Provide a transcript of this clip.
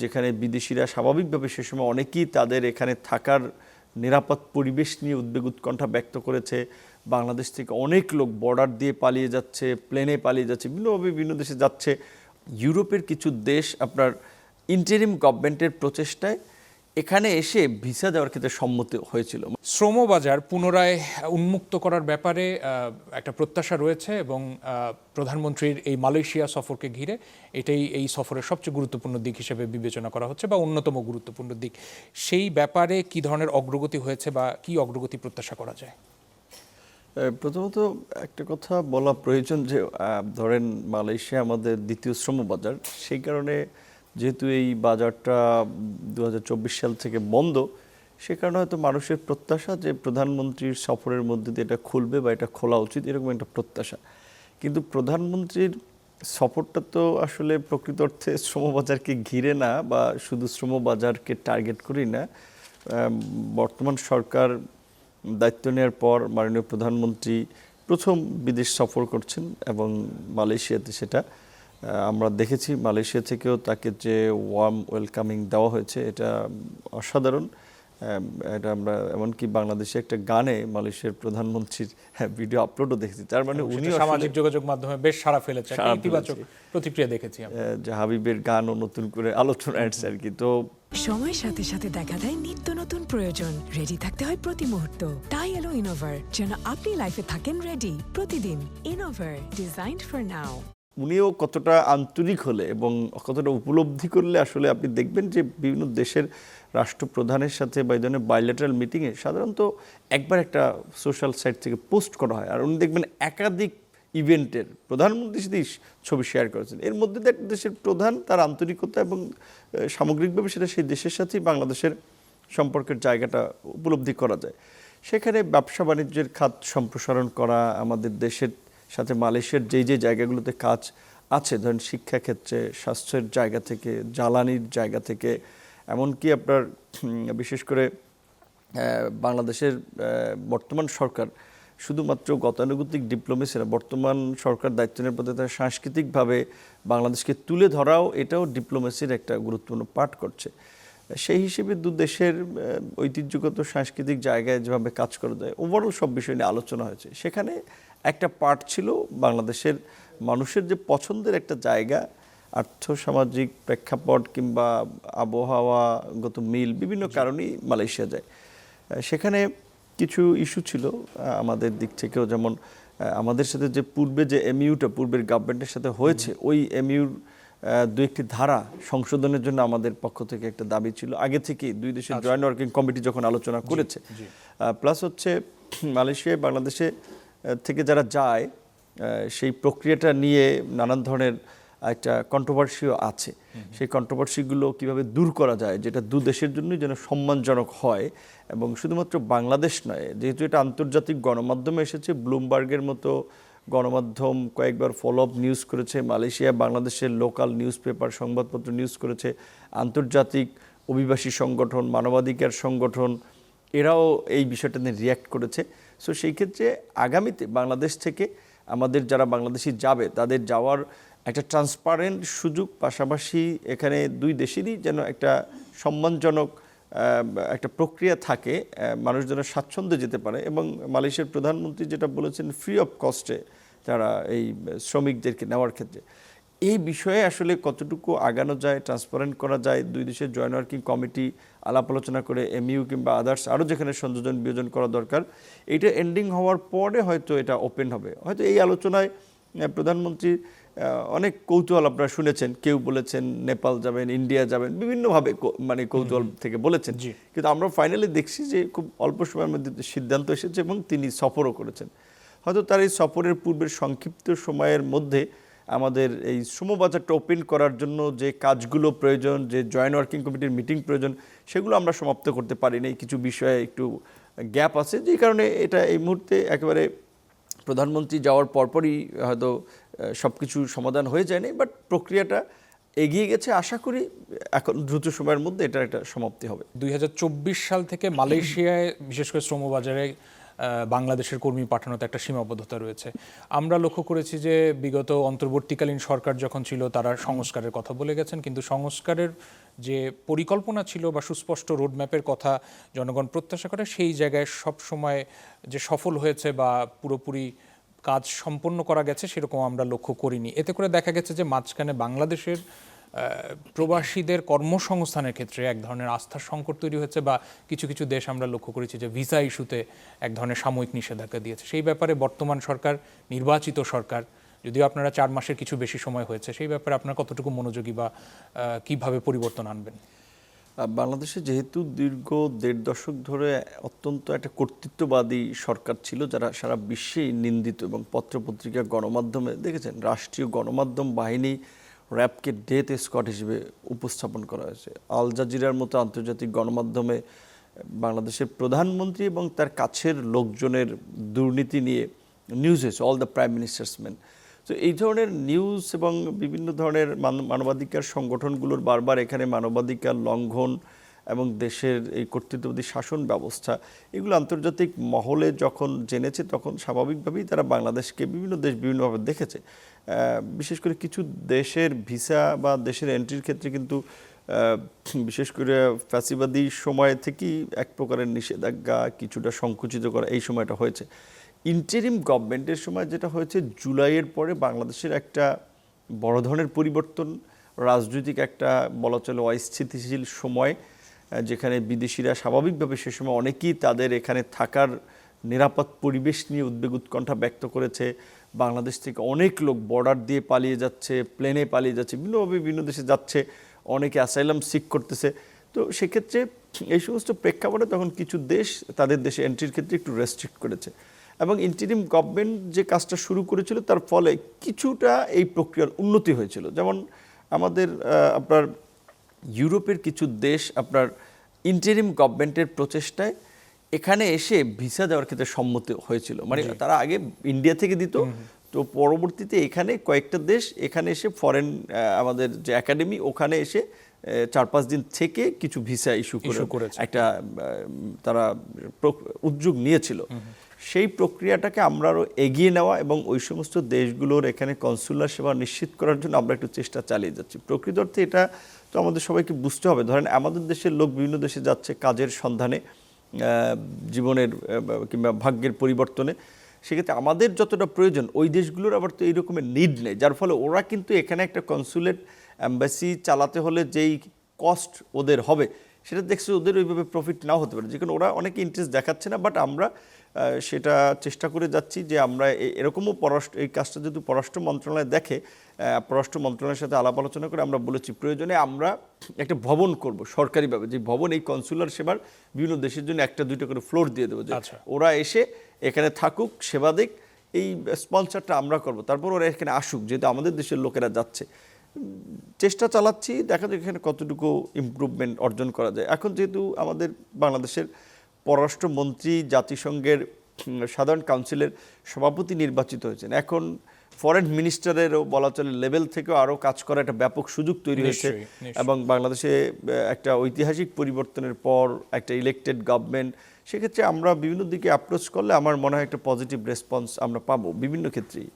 যেখানে বিদেশিরা স্বাভাবিকভাবে সে সময় অনেকেই তাদের এখানে থাকার নিরাপদ পরিবেশ নিয়ে উদ্বেগ উৎকণ্ঠা ব্যক্ত করেছে। বাংলাদেশ থেকে অনেক লোক বর্ডার দিয়ে পালিয়ে যাচ্ছে, প্লেনে পালিয়ে যাচ্ছে, বিভিন্নভাবে বিভিন্ন দেশে যাচ্ছে। ইউরোপের কিছু দেশ আপনার ইন্টারিম গভর্নমেন্টের প্রচেষ্টায় এখানে এসে ভিসা দেওয়ার ক্ষেত্রে সম্মতি হয়েছিল। শ্রমবাজার পুনরায় উন্মুক্ত করার ব্যাপারে একটা প্রত্যাশা রয়েছে এবং প্রধানমন্ত্রীর এই মালয়েশিয়া সফরকে ঘিরে এটাই এই সফরের সবচেয়ে গুরুত্বপূর্ণ দিক হিসেবে বিবেচনা করা হচ্ছে বা অন্যতম গুরুত্বপূর্ণ দিক। সেই ব্যাপারে কি ধরনের অগ্রগতি হয়েছে বা কি অগ্রগতি প্রত্যাশা করা যায়? প্রথমত একটা কথা বলা প্রয়োজন যে ধরেন মালয়েশিয়া আমাদের দ্বিতীয় শ্রমবাজার, সেই কারণে যেহেতু এই বাজারটা 2024 সাল থেকে বন্ধ, সে কারণে হয়তো মানুষের প্রত্যাশা যে প্রধানমন্ত্রীর সফরের মধ্যে দিয়ে এটা খুলবে বা এটা খোলা উচিত, এরকম একটা প্রত্যাশা। কিন্তু প্রধানমন্ত্রীর সফরটা তো আসলে প্রকৃত অর্থে শ্রমবাজারকে ঘিরে না বা শুধু শ্রমবাজারকে টার্গেট করেই না। বর্তমান সরকার দায়িত্ব নেওয়ার পর মাননীয় প্রধানমন্ত্রী প্রথম বিদেশ সফর করছেন এবং মালয়েশিয়াতে সেটা আমরা দেখেছি। মালয়েশিয়া থেকেও তাকে যে ওয়ার্ম ওয়েলকামিং দেওয়া হয়েছে এটা অসাধারণ। এটা আমরা এমনকি বাংলাদেশে একটা গানে মালয়েশিয়ার প্রধানমন্ত্রীর ভিডিও আপলোডও দেখেছি। তার মানে উনি সামাজিক যোগাযোগ মাধ্যমে বেশ সাড়া ফেলেছে, ইতিবাচক প্রতিক্রিয়া দেখেছি যে হাবিবের গানও নতুন করে আলোচনা আসছে আর কি। তো সময়ের সাথে সাথে দেখা দেয় নিত্য নতুন প্রয়োজন, রেডি থাকতে হয় প্রতি মুহূর্ত। তাই এলো ইনোভার, যেন আপনি লাইফে থাকেন রেডি প্রতিদিন। Innova, designed for now. উনিও কতটা আন্তরিক হলে এবং কতটা উপলব্ধি করলে আসলে আপনি দেখবেন যে বিভিন্ন দেশের রাষ্ট্রপ্রধানের সাথে বা এই ধরনের বাইলেটারাল মিটিংয়ে সাধারণত একবার একটা সোশ্যাল সাইট থেকে পোস্ট করা হয়, আর উনি দেখবেন একাধিক ইভেন্টের প্রধানমন্ত্রীর সাথে ছবি শেয়ার করেছেন। এর মধ্যে একটা দেশের প্রধান তার আন্তরিকতা এবং সামগ্রিকভাবে সেটা সেই দেশের সাথেই বাংলাদেশের সম্পর্কের জায়গাটা উপলব্ধি করা যায়। সেখানে ব্যবসা বাণিজ্যের খাত সম্প্রসারণ করা, আমাদের দেশের সাথে মালয়েশিয়ার যে জায়গাগুলোতে কাজ আছে, ধরেন শিক্ষাক্ষেত্রে, স্বাস্থ্যের জায়গা থেকে, জ্বালানির জায়গা থেকে, এমনকি আপনার বিশেষ করে বাংলাদেশের বর্তমান সরকার শুধুমাত্র গতানুগতিক ডিপ্লোমেসি না, বর্তমান সরকার দায়িত্ব নেওয়ার পথে তারা সাংস্কৃতিকভাবে বাংলাদেশকে তুলে ধরাও এটাও ডিপ্লোমেসির একটা গুরুত্বপূর্ণ পার্ট করছে। সেই হিসেবে দু দেশের ঐতিহ্যগত সাংস্কৃতিক জায়গায় যেভাবে কাজ করা যায়, ওভারঅল সব বিষয় নিয়ে আলোচনা হয়েছে। সেখানে একটা পার্ট ছিল বাংলাদেশের মানুষের যে পছন্দের একটা জায়গা, আর্থসামাজিক প্রেক্ষাপট কিংবা আবহাওয়াগত মিল, বিভিন্ন কারণেই মালয়েশিয়া যায়। সেখানে কিছু ইস্যু ছিল আমাদের দিক থেকেও, যেমন আমাদের সাথে যে পূর্বে যে এমইউটা পূর্বের গভর্নমেন্টের সাথে হয়েছে, ওই এমইউর দু একটি ধারা সংশোধনের জন্য আমাদের পক্ষ থেকে একটা দাবি ছিল আগে থেকেই, দুই দেশের জয়েন্ট ওয়ার্কিং কমিটি যখন আলোচনা করেছে। প্লাস হচ্ছে মালয়েশিয়ায় বাংলাদেশে থেকে যারা যায় সেই প্রক্রিয়াটা নিয়ে নানান ধরনের একটা কন্ট্রোভার্সিও আছে। সেই কন্ট্রোভার্সিগুলো কিভাবে দূর করা যায়, যেটা দু দেশের জন্যই যেন সম্মানজনক হয়। এবং শুধুমাত্র বাংলাদেশ নয়, যেহেতু এটা আন্তর্জাতিক গণমাধ্যমে এসেছে, ব্লুমবার্গের মতো গণমাধ্যম কয়েকবার ফলো আপ নিউজ করেছে, মালয়েশিয়া বাংলাদেশের লোকাল নিউজ পেপার, সংবাদপত্র নিউজ করেছে, আন্তর্জাতিক অভিবাসী সংগঠন, মানবাধিকার সংগঠন, এরাও এই বিষয়টা নিয়ে রিয়্যাক্ট করেছে। সো সেই ক্ষেত্রে আগামীতে বাংলাদেশ থেকে আমাদের যারা বাংলাদেশি যাবে তাদের যাওয়ার একটা ট্রান্সপারেন্ট সুযোগ, পাশাপাশি এখানে দুই দেশেরই যেন একটা সম্মানজনক একটা প্রক্রিয়া থাকে, মানুষ যেন স্বাচ্ছন্দ্যে যেতে পারে। এবং মালয়েশিয়ার প্রধানমন্ত্রী যেটা বলেছেন, ফ্রি অফ কস্টে তারা এই শ্রমিকদেরকে নেওয়ার ক্ষেত্রে, এই বিষয়ে আসলে কতটুকু আগানো যায়, ট্রান্সপারেন্ট করা যায়, দুই দেশের জয়েন্ট ওয়ার্কিং কমিটি আলাপ আলোচনা করে এমইউ কিংবা আদার্স আরও যেখানে সংযোজন বিয়োজন করা দরকার, এইটা এন্ডিং হওয়ার পরে হয়তো এটা ওপেন হবে। হয়তো এই আলোচনায় প্রধানমন্ত্রী অনেক কৌতূহল আপনারা শুনেছেন, কেউ বলেছেন নেপাল যাবেন, ইন্ডিয়া যাবেন, বিভিন্নভাবে মানে কৌতূহল থেকে বলেছেন। কিন্তু আমরা ফাইনালি দেখছি যে খুব অল্প সময়ের মধ্যে সিদ্ধান্ত এসেছে এবং তিনি সফরও করেছেন। হয়তো তার এই সফরের পূর্বের সংক্ষিপ্ত সময়ের মধ্যে আমাদের এই শ্রমবাজারটা ওপেন করার জন্য যে কাজগুলো প্রয়োজন, যে জয়েন্ট ওয়ার্কিং কমিটির মিটিং প্রয়োজন, সেগুলো আমরা সমাপ্ত করতে পারিনি। কিছু বিষয়ে একটু গ্যাপ আছে, যেই কারণে এটা এই মুহূর্তে একেবারে প্রধানমন্ত্রী যাওয়ার পরপরই হয়তো সব কিছু সমাধান হয়ে যায়নি, বাট প্রক্রিয়াটা এগিয়ে গেছে। আশা করি এখন দ্রুত সময়ের মধ্যে এটা একটা সমাপ্তি হবে। 2024 সাল থেকে মালয়েশিয়ায় বিশেষ করে শ্রমবাজারে বাংলাদেশের কর্মী পাঠানোতে একটা সীমাবদ্ধতা রয়েছে। আমরা লক্ষ্য করেছি যে বিগত অন্তর্বর্তীকালীন সরকার যখন ছিল তারা সংস্কারের কথা বলে গেছেন, কিন্তু সংস্কারের যে পরিকল্পনা ছিল বা সুস্পষ্ট রোডম্যাপের কথা জনগণ প্রত্যাশা করে, সেই জায়গায় সব সময় যে সফল হয়েছে বা পুরোপুরি কাজ সম্পন্ন করা গেছে সেরকম আমরা লক্ষ্য করিনি। এতে করে দেখা গেছে যে মাঝখানে বাংলাদেশের প্রবাসীদের কর্মসংস্থানের ক্ষেত্রে এক ধরনের আস্থার সংকট তৈরি হয়েছে, বা কিছু কিছু দেশ আমরা লক্ষ্য করেছি যে ভিসা ইস্যুতে এক ধরনের সাময়িক নিষেধাজ্ঞা দিয়েছে। সেই ব্যাপারে বর্তমান সরকার, নির্বাচিত সরকার, যদিও আপনারা 4 মাসের কিছু বেশি সময় হয়েছে, সেই ব্যাপারে আপনারা কতটুকু মনোযোগী বা কিভাবে পরিবর্তন আনবেন? বাংলাদেশে যেহেতু দীর্ঘ 1.5 দশক ধরে অত্যন্ত একটা কর্তৃত্ববাদী সরকার ছিল, যারা সারা বিশ্বেই নিন্দিত, এবং পত্রপত্রিকা গণমাধ্যমে দেখেছেন রাষ্ট্রীয় গণমাধ্যম বাহিনী র্যাবকে ডেথ স্কোয়াড হিসেবে উপস্থাপন করা হয়েছে। আল জাজিরার মতো আন্তর্জাতিক গণমাধ্যমে বাংলাদেশের প্রধানমন্ত্রী এবং তার কাছের লোকজনের দুর্নীতি নিয়ে নিউজ হয়েছে, all the prime ministers main. তো এই ধরনের নিউজ এবং বিভিন্ন ধরনের মানবাধিকার সংগঠনগুলোর বারবার এখানে মানবাধিকার লঙ্ঘন এবং দেশের এই কর্তৃত্ববাদী শাসন ব্যবস্থা, এগুলো আন্তর্জাতিক মহলে যখন জেনেছে, তখন স্বাভাবিকভাবেই তারা বাংলাদেশকে বিভিন্ন দেশ বিভিন্নভাবে দেখেছে। বিশেষ করে কিছু দেশের ভিসা বা দেশের এন্ট্রির ক্ষেত্রে কিন্তু বিশেষ করে ফ্যাসিবাদী সময় থেকেই এক প্রকারের নিষেধাজ্ঞা, কিছুটা সংকুচিত করা, এই সময়টা হয়েছে। ইন্টারিম গভর্নমেন্টের সময় যেটা হয়েছে, জুলাইয়ের পরে বাংলাদেশের একটা বড় ধরনের পরিবর্তন, রাজনৈতিক একটা বলা চলে অস্থিতিশীল সময়, যেখানে বিদেশিরা স্বাভাবিকভাবে সে সময় অনেকেই তাদের এখানে থাকার নিরাপদ পরিবেশ নিয়ে উদ্বেগ উৎকণ্ঠা ব্যক্ত করেছে। বাংলাদেশ থেকে অনেক লোক বর্ডার দিয়ে পালিয়ে যাচ্ছে, প্লেনে পালিয়ে যাচ্ছে, বিভিন্নভাবে বিভিন্ন দেশে যাচ্ছে, অনেকে অ্যাসাইলাম সিক করতেছে। তো সেক্ষেত্রে এই সমস্ত প্রেক্ষাপটে তখন কিছু দেশ তাদের দেশে এন্ট্রির ক্ষেত্রে একটু রেস্ট্রিক্ট করেছে, এবং ইন্টারিম গভর্নমেন্ট যে কাজটা শুরু করেছিল তার ফলে কিছুটা এই প্রক্রিয়ার উন্নতি হয়েছিল। যেমন আমাদের আপনার ইউরোপের কিছু দেশ আপনার ইন্টারিম গভর্নমেন্টের প্রচেষ্টায় এখানে এসে ভিসা দেওয়ার ক্ষেত্রে সম্মতি হয়েছিল। মানে তারা আগে ইন্ডিয়া থেকে দিত, তো পরবর্তীতে এখানে কয়েকটা দেশ এখানে এসে ফরেন আমাদের যে একাডেমি, ওখানে এসে 4-5 দিন থেকে কিছু ভিসা ইস্যু করে একটা তারা উদ্যোগ নিয়েছিল। সেই প্রক্রিয়াটাকে আমরা আরও এগিয়ে নেওয়া এবং ওই সমস্ত দেশগুলোর এখানে কনসুলার সেবা নিশ্চিত করার জন্য আমরা একটু চেষ্টা চালিয়ে যাচ্ছি। প্রকৃত অর্থে এটা তো আমাদের সবাইকে বুঝতে হবে। ধরেন আমাদের দেশের লোক বিভিন্ন দেশে যাচ্ছে কাজের সন্ধানে, জীবনের কিংবা ভাগ্যের পরিবর্তনে, সেক্ষেত্রে আমাদের যতটা প্রয়োজন ওই দেশগুলোর আবার তো এই রকমের নিড নেই, যার ফলে ওরা কিন্তু এখানে একটা কনসুলেট অ্যাম্বাসি চালাতে হলে যেই কস্ট ওদের হবে, সেটা দেখছে ওদের ওইভাবে প্রফিট নাও হতে পারে, যেখানে ওরা অনেকে ইন্টারেস্ট দেখাচ্ছে না। বাট আমরা সেটা চেষ্টা করে যাচ্ছি যে আমরা এরকমও এই কাজটা যদি পররাষ্ট্র মন্ত্রণালয় দেখে, পররাষ্ট্র মন্ত্রণালয়ের সাথে আলাপ আলোচনা করে আমরা বলেছি প্রয়োজনে আমরা একটা ভবন করব সরকারিভাবে, যে ভবন এই কনসুলার সেবার বিভিন্ন দেশের জন্য 1-2টা করে ফ্লোর দিয়ে দেবো, যে ওরা এসে এখানে থাকুক, সেবা দিক, এই স্পন্সরটা আমরা করব, তারপর ওরা এখানে আসুক, যেহেতু আমাদের দেশের লোকেরা যাচ্ছে। চেষ্টা চালাচ্ছি, দেখা যাক এখানে কতটুকু ইমপ্রুভমেন্ট অর্জন করা যায়। এখন যেহেতু আমাদের বাংলাদেশের পররাষ্ট্রমন্ত্রী জাতিসংঘের সাধারণ কাউন্সিলের সভাপতি নির্বাচিত হয়েছেন, এখন ফরেন মিনিস্টারেরও বলা চলে লেভেল থেকেও আরও কাজ করার একটা ব্যাপক সুযোগ তৈরি হয়েছে, এবং বাংলাদেশে একটা ঐতিহাসিক পরিবর্তনের পর একটা ইলেকটেড গভর্নমেন্ট, সেক্ষেত্রে আমরা বিভিন্ন দিকে অ্যাপ্রোচ করলে আমার মনে হয় একটা পজিটিভ রেসপন্স আমরা পাবো বিভিন্ন ক্ষেত্রেই।